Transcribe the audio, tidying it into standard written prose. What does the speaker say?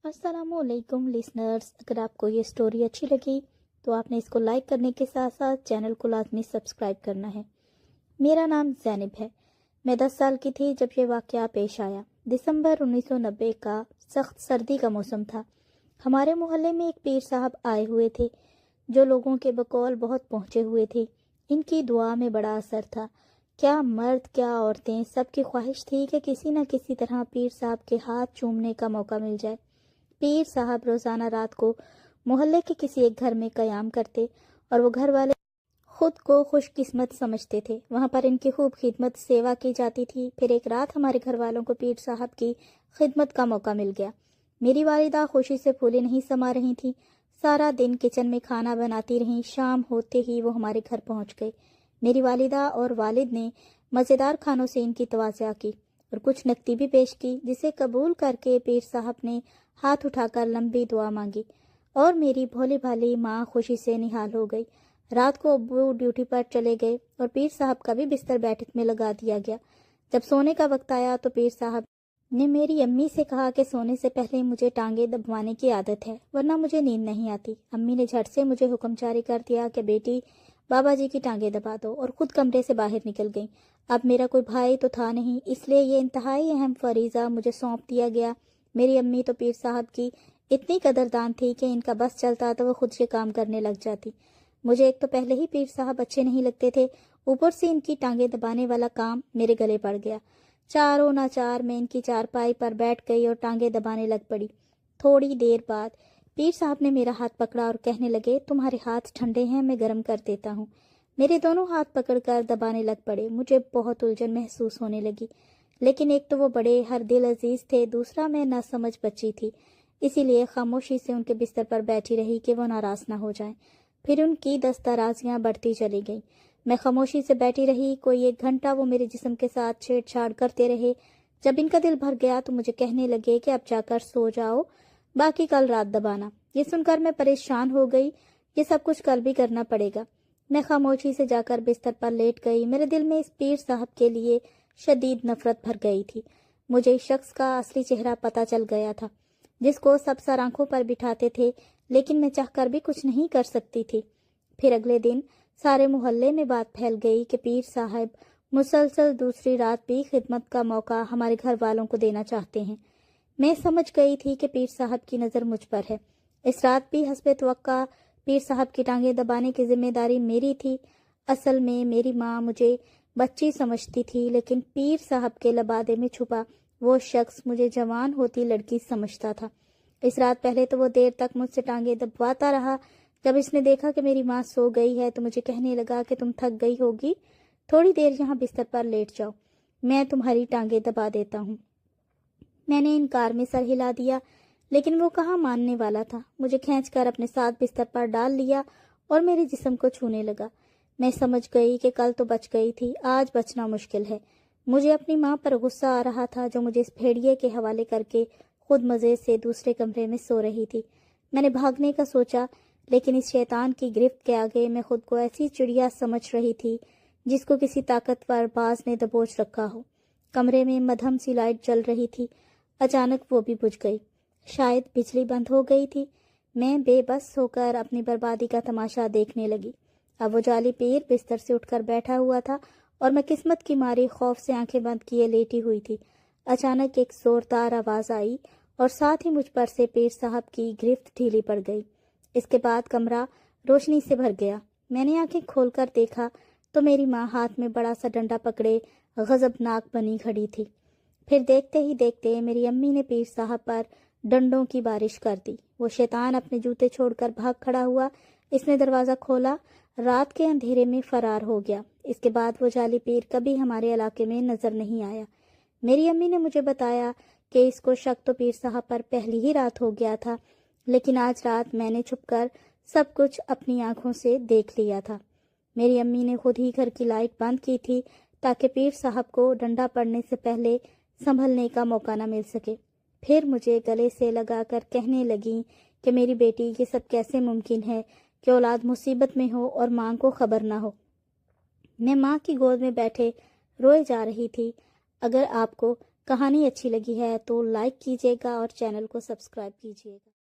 अस्सलामुअलैकुम लिसनर्स, अगर आपको ये स्टोरी अच्छी लगी तो आपने इसको लाइक करने के साथ साथ चैनल को लाजमी सब्सक्राइब करना है। मेरा नाम ज़ैनब है। मैं 10 साल की थी जब ये वाक़या पेश आया। दिसंबर 1990 का सख्त सर्दी का मौसम था। हमारे मोहल्ले में एक पीर साहब आए हुए थे जो लोगों के बकौल बहुत पहुँचे हुए थे। इनकी दुआ में बड़ा असर था। क्या मर्द क्या औरतें, सबकी ख्वाहिश थी कि किसी न किसी तरह पीर साहब के हाथ चूमने का मौका मिल जाए। पीर साहब रोज़ाना रात को मोहल्ले के किसी एक घर में क़याम करते और वो घर वाले खुद को खुशकिस्मत समझते थे। वहाँ पर इनकी खूब खिदमत सेवा की जाती थी। फिर एक रात हमारे घर वालों को पीर साहब की खिदमत का मौका मिल गया। मेरी वालिदा खुशी से फूले नहीं समा रही थी। सारा दिन किचन में खाना बनाती रहीं। शाम होते ही वो हमारे घर पहुँच गए। मेरी वालिदा और वालिद ने मज़ेदार खानों से इनकी तवाज़ा की और कुछ नकदी भी पेश की, जिसे कबूल करके पीर साहब ने हाथ उठाकर लंबी दुआ मांगी और मेरी भोली भाली माँ खुशी से निहाल हो गई। रात को अब्बू ड्यूटी पर चले गए और पीर साहब का भी बिस्तर बैठक में लगा दिया गया। जब सोने का वक्त आया तो पीर साहब ने मेरी अम्मी से कहा कि सोने से पहले मुझे टांगे दबवाने की आदत है, वरना मुझे नींद नहीं आती। अम्मी ने झट से मुझे हुक्म जारी कर दिया कि बेटी, बाबा जी की टांगे दबा दो, और खुद कमरे से बाहर निकल गई। अब मेरा कोई भाई तो था नहीं, इसलिए ये इंतहाई अहम फरीज़ा मुझे सौंप दिया गया। मेरी अम्मी तो पीर साहब की इतनी कदरदान थी कि इनका बस चलता तो वो खुद से काम करने लग जाती। मुझे एक तो पहले ही पीर साहब अच्छे नहीं लगते थे, ऊपर से इनकी टांगे दबाने वाला काम मेरे गले पड़ गया। चारों नाचार मैं इनकी चारपाई पर बैठ गई और टांगे दबाने लग पड़ी। थोड़ी देर बाद पीर साहब ने मेरा हाथ पकड़ा और कहने लगे, तुम्हारे हाथ ठंडे हैं, मैं गर्म कर देता हूँ। मेरे दोनों हाथ पकड़कर दबाने लग पड़े। मुझे बहुत उलझन महसूस होने लगी, लेकिन एक तो वो बड़े हर दिल अजीज थे, दूसरा मैं नासमझ बच्ची थी, इसीलिए खामोशी से उनके बिस्तर पर बैठी रही कि वो नाराज ना हो जाएं। फिर उनकी दस्तराजियां बढ़ती चली गईं। मैं खामोशी से बैठी रही। कोई 1 घंटा वो मेरे जिस्म के साथ छेड़छाड़ करते रहे। जब इनका दिल भर गया तो मुझे कहने लगे कि अब जाकर सो जाओ, बाकी कल रात दबाना। ये सुनकर मैं परेशान हो गई। ये सब कुछ कल भी करना पड़ेगा। मैं खामोशी से जाकर बिस्तर पर लेट गई। मेरे दिल में इस पीर साहब के लिए शदीद नफरत भर गई थी। मुझे इस शख्स का असली चेहरा पता चल गया था, जिसको सब सर आंखों पर बिठाते थे, लेकिन मैं चाहकर भी कुछ नहीं कर सकती थी। फिर अगले दिन सारे मोहल्ले में बात फैल गई कि पीर साहब मुसलसल दूसरी रात भी खिदमत का मौका हमारे घर वालों को देना चाहते हैं। मैं समझ गई थी कि पीर साहब की नज़र मुझ पर है। इस रात भी हस्बे तवक्का पीर साहब की टांगें दबाने की जिम्मेदारी मेरी थी। असल में मेरी माँ मुझे बच्ची समझती थी, लेकिन पीर साहब के लबादे में छुपा वो शख्स मुझे जवान होती लड़की समझता था। इस रात पहले तो वो देर तक मुझसे टांगे दबवाता रहा। जब इसने देखा कि मेरी माँ सो गई है तो मुझे कहने लगा कि तुम थक गई होगी, थोड़ी देर यहाँ बिस्तर पर लेट जाओ, मैं तुम्हारी टांगे दबा देता हूँ। मैंने इनकार में सर हिला दिया, लेकिन वो कहाँ मानने वाला था। मुझे खींचकर अपने साथ बिस्तर पर डाल लिया और मेरे जिस्म को छूने लगा। मैं समझ गई कि कल तो बच गई थी, आज बचना मुश्किल है। मुझे अपनी माँ पर गुस्सा आ रहा था, जो मुझे इस भेड़िए के हवाले करके खुद मज़े से दूसरे कमरे में सो रही थी। मैंने भागने का सोचा, लेकिन इस शैतान की गिरफ्त के आगे मैं खुद को ऐसी चिड़िया समझ रही थी जिसको किसी ताकतवर बाज ने दबोच रखा हो। कमरे में मध्यम सी लाइट जल रही थी। अचानक वो भी बुझ गई। शायद बिजली बंद हो गई थी। मैं बेबस होकर अपनी बर्बादी का तमाशा देखने लगी। अब वो जाली पीर बिस्तर से उठकर बैठा हुआ था और मैं किस्मत की मारी खौफ से आंखें बंद किए लेटी हुई थी। अचानक एक जोरदार आवाज़ आई और साथ ही मुझ पर से पीर साहब की गिरफ्त ढीली पड़ गई। इसके बाद कमरा रोशनी से भर गया। मैंने आंखें खोलकर देखा तो मेरी माँ हाथ में बड़ा सा डंडा पकड़े गजबनाक बनी खड़ी थी। फिर देखते ही देखते मेरी अम्मी ने पीर साहब पर डंडों की बारिश कर दी। वो शैतान अपने जूते छोड़कर भाग खड़ा हुआ। इसने दरवाज़ा खोला, रात के अंधेरे में फरार हो गया। इसके बाद वो जाली पीर कभी हमारे इलाके में नजर नहीं आया। मेरी अम्मी ने मुझे बताया कि इसको शक तो पीर साहब पर पहली ही रात हो गया था, लेकिन आज रात मैंने छुपकर सब कुछ अपनी आंखों से देख लिया था। मेरी अम्मी ने खुद ही घर की लाइट बंद की थी ताकि पीर साहब को डंडा पड़ने से पहले संभलने का मौका न मिल सके। फिर मुझे गले से लगाकर कहने लगी कि मेरी बेटी, ये सब कैसे मुमकिन है कि औलाद मुसीबत में हो और माँ को खबर ना हो। मैं माँ की गोद में बैठे रोए जा रही थी। अगर आपको کہانی اچھی لگی ہے تو لائک کیجیے گا اور چینل کو سبسکرائب کیجیے گا۔